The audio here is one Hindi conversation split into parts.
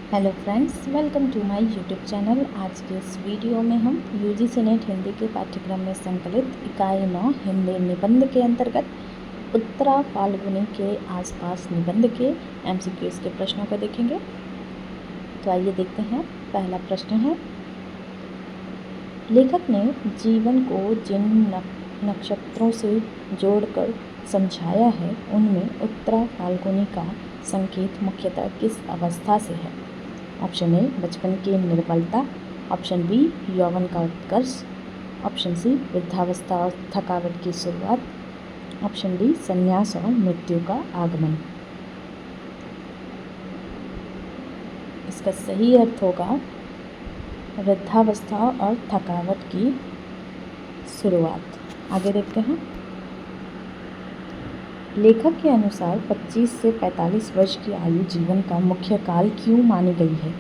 Hello friends, welcome to my YouTube channel. आज के इस वीडियो में हम यूजीसी नेट हिंदी के पाठ्यक्रम में संकलित इकाई 9 हिंदी निबंध के अंतर्गत उत्तरा फाल्गुनी के आसपास निबंध के एमसीक्यूज़ के प्रश्नों को देखेंगे। तो आइए देखते हैं। पहला प्रश्न है, लेखक ने जीवन को जिन नक्षत्रों से जोड़कर समझाया है उनमें उत्तरा फाल्गुनी का संकेत मुख्यतः किस अवस्था से है? ऑप्शन ए बचपन की निर्बलता, ऑप्शन बी यौवन का उत्कर्ष, ऑप्शन सी वृद्धावस्था और थकावट की शुरुआत, ऑप्शन डी संन्यास और मृत्यु का आगमन। इसका सही अर्थ होगा वृद्धावस्था और थकावट की शुरुआत। आगे देखते हैं। लेखक के अनुसार 25 से 45 वर्ष की आयु जीवन का मुख्य काल क्यों मानी गई है?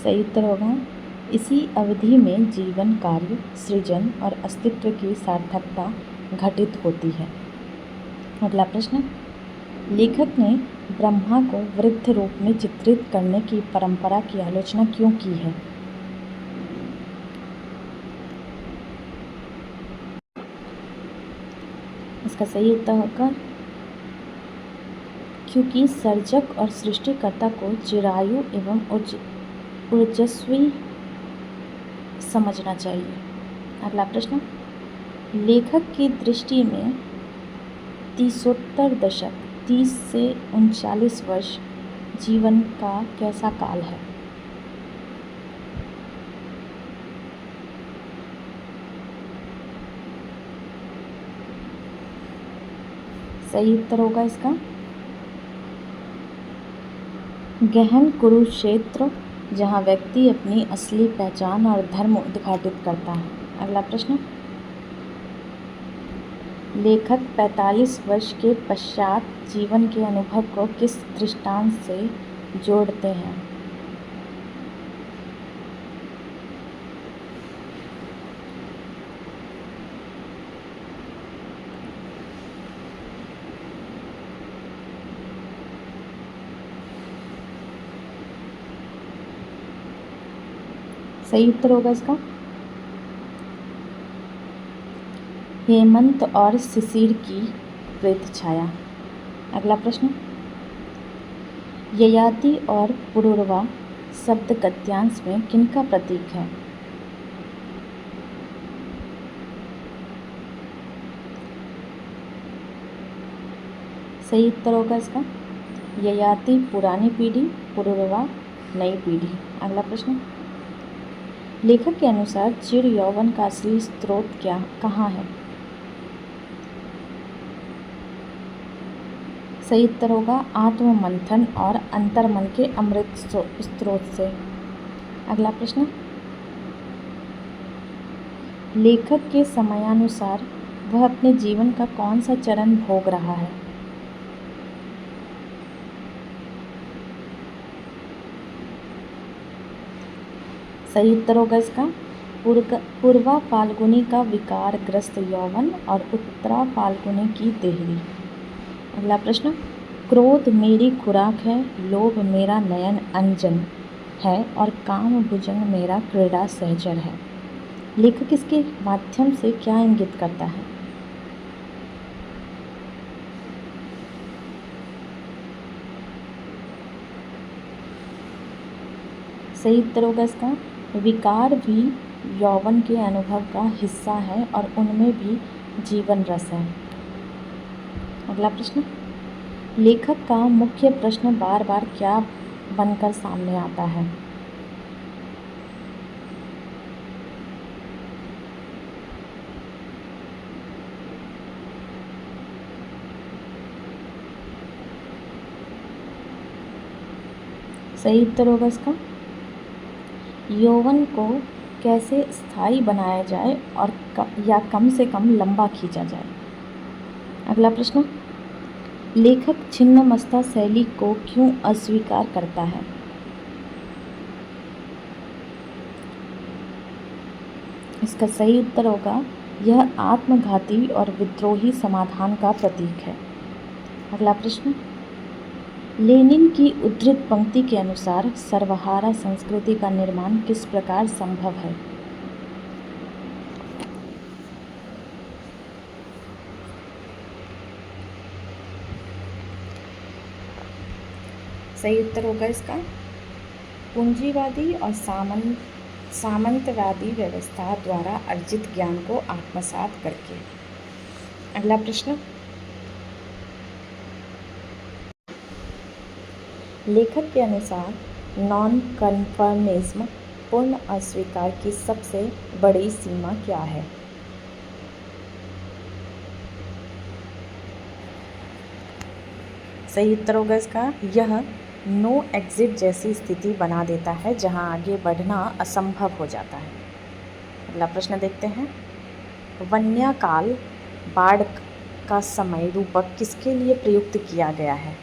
सही उत्तर होगा इसी अवधि में जीवन, कार्य, सृजन और अस्तित्व की सार्थकता घटित होती है। अगला प्रश्न, लेखक ने ब्रह्मा को वृद्ध रूप में चित्रित करने की परंपरा की आलोचना क्यों की है? इसका सही उत्तर होगा क्योंकि सर्जक और सृष्टिकर्ता को चिरायु एवं ऊर्जस्वी समझना चाहिए। अगला प्रश्न, लेखक की दृष्टि में तीसोत्तर दशक 30 से 39 वर्ष जीवन का कैसा काल है? सही उत्तर होगा इसका गहन कुरुक्षेत्र, जहाँ व्यक्ति अपनी असली पहचान और धर्म उद्घाटित करता है। अगला प्रश्न, लेखक 45 वर्ष के पश्चात जीवन के अनुभव को किस दृष्टांत से जोड़ते हैं? सही उत्तर होगा इसका हेमंत और शिशिर की प्रेत छाया। अगला प्रश्न, ययाति और पुरूरवा शब्द गद्यांश में किनका प्रतीक है? सही उत्तर होगा इसका ययाति पुरानी पीढ़ी, पुरूरवा नई पीढ़ी। अगला प्रश्न, लेखक के अनुसार चिर यौवन का असली स्रोत कहाँ है? सही उत्तर होगा आत्म मंथन और अंतर्मन के अमृत स्रोत से। अगला प्रश्न, लेखक के समयानुसार वह अपने जीवन का कौन सा चरण भोग रहा है? सही उत्तर होगा इसका पूर्वा फाल्गुनी का विकार ग्रस्त यौवन और उत्तरा फाल्गुनी की देहरी। अगला प्रश्न, क्रोध मेरी खुराक है, लोभ मेरा नयन अंजन है और काम भुजंग मेरा क्रीड़ा सहचर है। लेखक इसके माध्यम से क्या इंगित करता है? सही उत्तर होगा इसका विकार भी यौवन के अनुभव का हिस्सा है और उनमें भी जीवन रस है। अगला प्रश्न, लेखक का मुख्य प्रश्न बार बार क्या बनकर सामने आता है? सही उत्तर होगा इसका यौवन को कैसे स्थायी बनाया जाए और या कम से कम लंबा खींचा जाए। अगला प्रश्न, लेखक छिन्नमस्ता शैली को क्यों अस्वीकार करता है? इसका सही उत्तर होगा यह आत्मघाती और विद्रोही समाधान का प्रतीक है। अगला प्रश्न, लेनिन की उद्धृत पंक्ति के अनुसार सर्वहारा संस्कृति का निर्माण किस प्रकार संभव है? सही उत्तर होगा इसका पूंजीवादी और सामंतवादी व्यवस्था द्वारा अर्जित ज्ञान को आत्मसात करके। अगला प्रश्न, लेखक के अनुसार नॉन कन्फर्मिज्म पूर्ण अस्वीकार की सबसे बड़ी सीमा क्या है? सही उत्तर होगा इसका यह नो एग्जिट जैसी स्थिति बना देता है जहां आगे बढ़ना असंभव हो जाता है। अगला प्रश्न देखते हैं, वन्याकाल बाढ़ का समय रूपक किसके लिए प्रयुक्त किया गया है?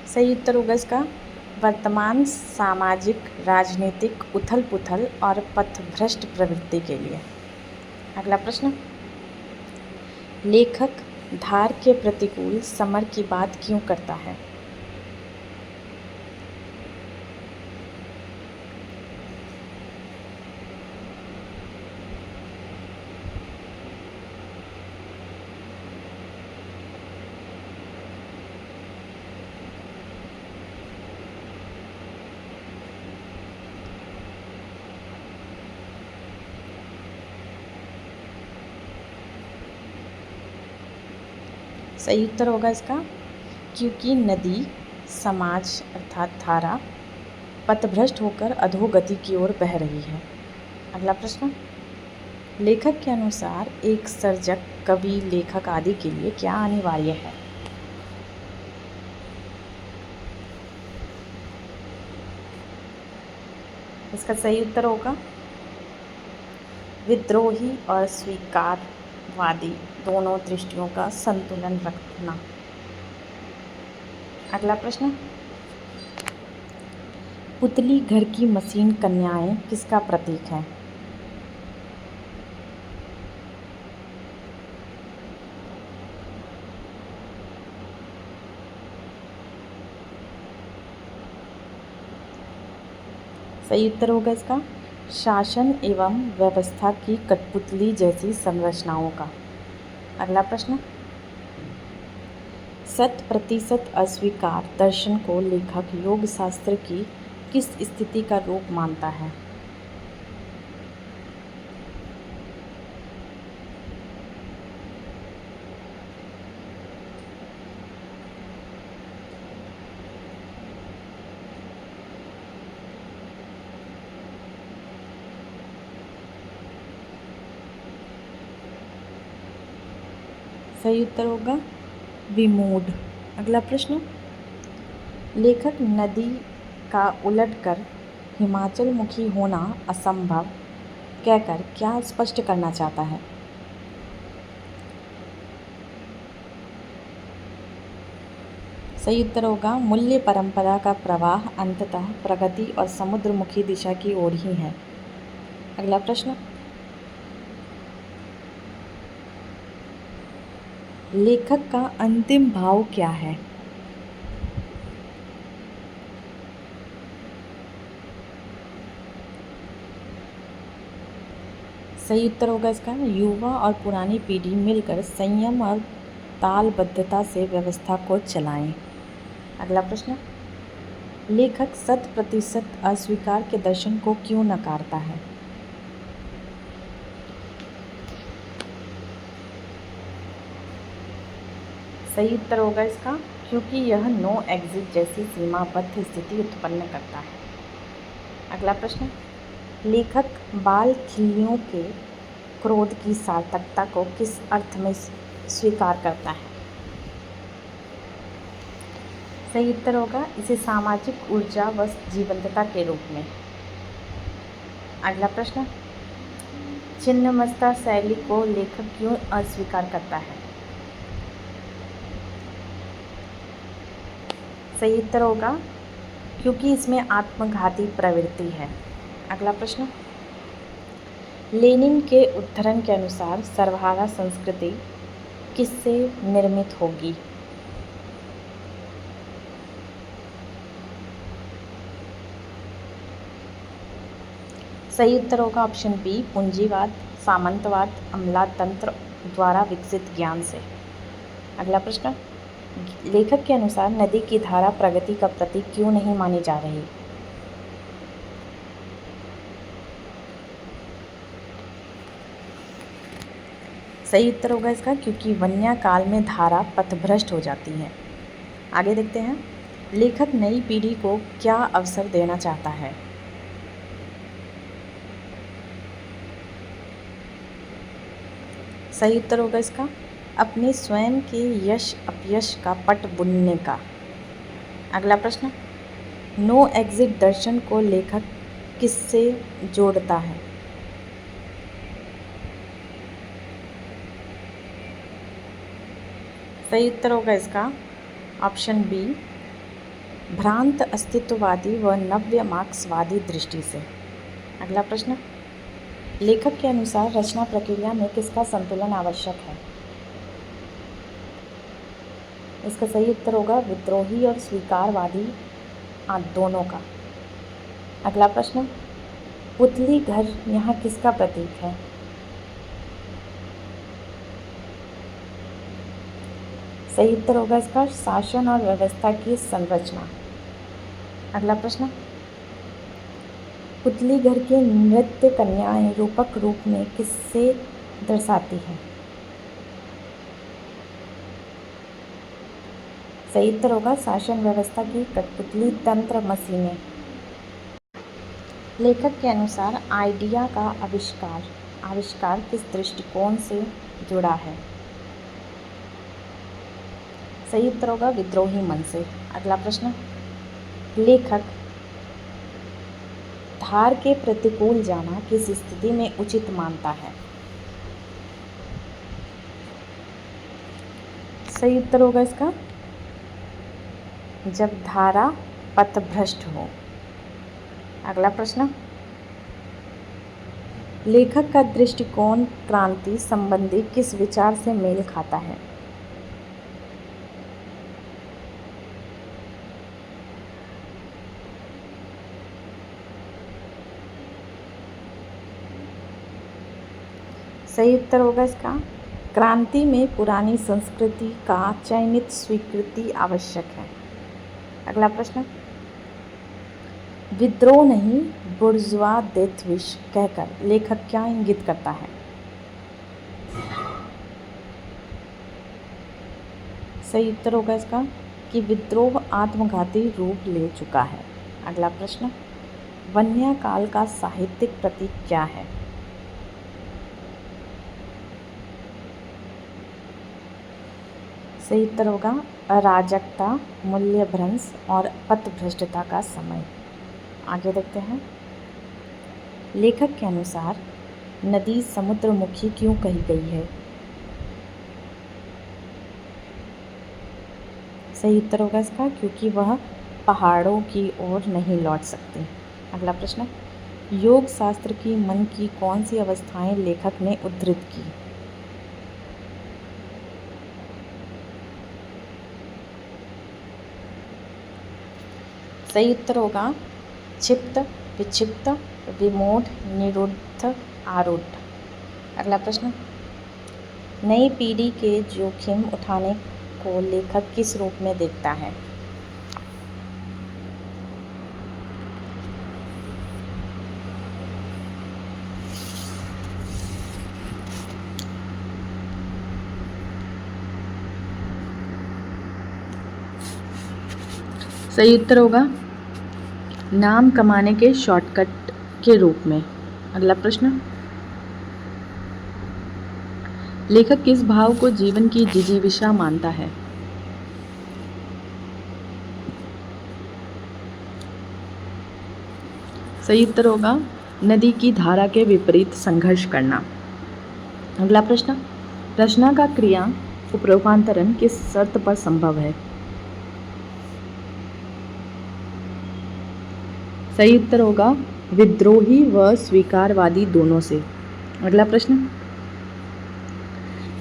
सही उत्तर होगा इसका वर्तमान सामाजिक राजनीतिक उथल पुथल और पथभ्रष्ट प्रवृत्ति के लिए। अगला प्रश्न, लेखक धार के प्रतिकूल समर की बात क्यों करता है? सही उत्तर होगा इसका क्योंकि नदी समाज अर्थात धारा पथभ्रष्ट होकर अधोगति की ओर बह रही है। अगला प्रश्न, लेखक के अनुसार एक सर्जक कवि लेखक आदि के लिए क्या अनिवार्य है? इसका सही उत्तर होगा विद्रोही और स्वीकारवादी दोनों दृष्टियों का संतुलन रखना। अगला प्रश्न, पुतली घर की मशीन कन्याएं किसका प्रतीक है? सही उत्तर होगा इसका शासन एवं व्यवस्था की कठपुतली जैसी संरचनाओं का। अगला प्रश्न, 100% अस्वीकार दर्शन को लेखक योग शास्त्र की किस स्थिति का रूप मानता है? सही उत्तर होगा विमूढ़। अगला प्रश्न, लेखक नदी का उलटकर हिमाचल मुखी होना असंभव कहकर क्या स्पष्ट करना चाहता है? सही उत्तर होगा मूल्य परंपरा का प्रवाह अंततः प्रगति और समुद्रमुखी दिशा की ओर ही है। अगला प्रश्न, लेखक का अंतिम भाव क्या है? सही उत्तर होगा इसका युवा और पुरानी पीढ़ी मिलकर संयम और तालबद्धता से व्यवस्था को चलाएं। अगला प्रश्न, लेखक 100% अस्वीकार के दर्शन को क्यों नकारता है? सही उत्तर होगा इसका क्योंकि यह नो एग्जिट जैसी सीमाबद्ध स्थिति उत्पन्न करता है। अगला प्रश्न, लेखक बाल खिल्लियों के क्रोध की सार्थकता को किस अर्थ में स्वीकार करता है? सही उत्तर होगा इसे सामाजिक ऊर्जा व जीवंतता के रूप में। अगला प्रश्न, छिन्नमस्ता शैली को लेखक क्यों अस्वीकार करता है? सही उत्तर होगा क्योंकि इसमें आत्मघाती प्रवृत्ति है। अगला प्रश्न, लेनिन के उद्धरण के अनुसार सर्वहारा संस्कृति किससे निर्मित होगी? सही उत्तर होगा ऑप्शन बी, पूंजीवाद, सामंतवाद, अमलातंत्र द्वारा विकसित ज्ञान से। अगला प्रश्न, लेखक के अनुसार नदी की धारा प्रगति का प्रतीक क्यों नहीं मानी जा रही? सही उत्तर होगा इसका क्योंकि वन्या काल में धारा पथभ्रष्ट हो जाती है। आगे देखते हैं, लेखक नई पीढ़ी को क्या अवसर देना चाहता है? सही उत्तर होगा इसका अपने स्वयं के यश अपयश का पट बुनने का। अगला प्रश्न, नो एग्जिट दर्शन को लेखक किससे जोड़ता है? सही उत्तर होगा इसका ऑप्शन बी, भ्रांत अस्तित्ववादी व नव्य मार्क्सवादी दृष्टि से। अगला प्रश्न, लेखक के अनुसार रचना प्रक्रिया में किसका संतुलन आवश्यक है? इसका सही उत्तर होगा विद्रोही और स्वीकारवादी दोनों का। अगला प्रश्न, पुतली घर यहाँ किसका प्रतीक है? सही उत्तर होगा इसका शासन और व्यवस्था की संरचना। अगला प्रश्न, पुतली घर की नृत्य कन्याएं रूपक रूप में किससे दर्शाती हैं? सही उत्तर होगा शासन व्यवस्था की कठपुतली तंत्र मशीनें। लेखक के अनुसार आइडिया का आविष्कार किस दृष्टिकोण से जुड़ा है? सही उत्तर होगा विद्रोही मन से। अगला प्रश्न, लेखक धार के प्रतिकूल जाना किस स्थिति में उचित मानता है? सही उत्तर होगा इसका जब धारा पथभ्रष्ट हो। अगला प्रश्न, लेखक का दृष्टिकोण क्रांति संबंधी किस विचार से मेल खाता है? सही उत्तर होगा इसका क्रांति में पुरानी संस्कृति का चयनित स्वीकृति आवश्यक है। अगला प्रश्न, विद्रोह नहीं बुर्जुआ डेथ विश कहकर लेखक क्या इंगित करता है? सही उत्तर होगा इसका कि विद्रोह आत्मघाती रूप ले चुका है। अगला प्रश्न, वन्या काल का साहित्यिक प्रतीक क्या है? सही उत्तर होगा अराजकता, मूल्य भ्रंश और पथभ्रष्टता का समय। आगे देखते हैं, लेखक के अनुसार नदी समुद्रमुखी क्यों कही गई है? सही उत्तर होगा इसका क्योंकि वह पहाड़ों की ओर नहीं लौट सकती। अगला प्रश्न, योग शास्त्र की मन की कौन सी अवस्थाएं लेखक ने उद्धृत की? सही उत्तर होगा क्षिप्त, विक्षिप्त, विमूढ़, निरुद्ध, आरूढ़। अगला प्रश्न, नई पीढ़ी के जोखिम उठाने को लेखक किस रूप में देखता है? सही उत्तर होगा नाम कमाने के शॉर्टकट के रूप में। अगला प्रश्न, लेखक किस भाव को जीवन की जिजीविषा मानता है? सही उत्तर होगा नदी की धारा के विपरीत संघर्ष करना। अगला प्रश्न, रचना का क्रिया उपरूपांतरण किस शर्त पर संभव है? सही उत्तर होगा विद्रोही व स्वीकारवादी दोनों से। अगला प्रश्न,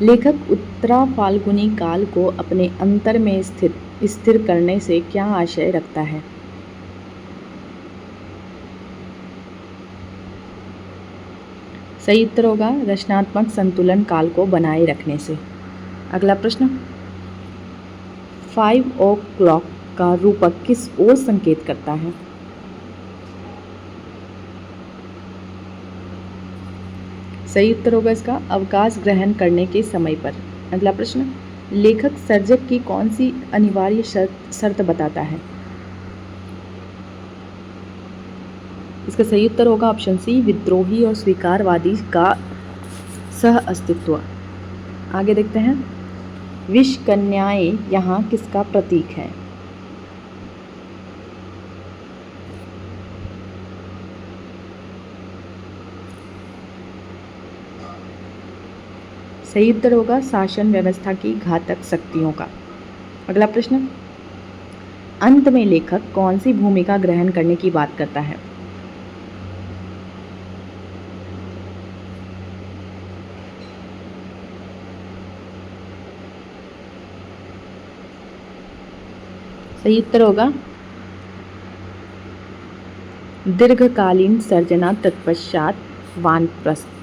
लेखक उत्तरा फाल्गुनी काल को अपने अंतर में स्थिर करने से क्या आशय रखता है? सही उत्तर होगा रचनात्मक संतुलन काल को बनाए रखने से। अगला प्रश्न, 5 o'clock का रूपक किस ओर संकेत करता है? सही उत्तर होगा इसका अवकाश ग्रहण करने के समय पर। अगला प्रश्न, लेखक सर्जक की कौन सी अनिवार्य शर्त बताता है? इसका सही उत्तर होगा ऑप्शन सी, विद्रोही और स्वीकारवादी का सह अस्तित्व। आगे देखते हैं, विष कन्याएं यहाँ किसका प्रतीक है? सही उत्तर होगा शासन व्यवस्था की घातक शक्तियों का। अगला प्रश्न, अंत में लेखक कौन सी भूमिका ग्रहण करने की बात करता है? सही उत्तर होगा दीर्घकालीन सर्जना तत्पश्चात वानप्रस्थ।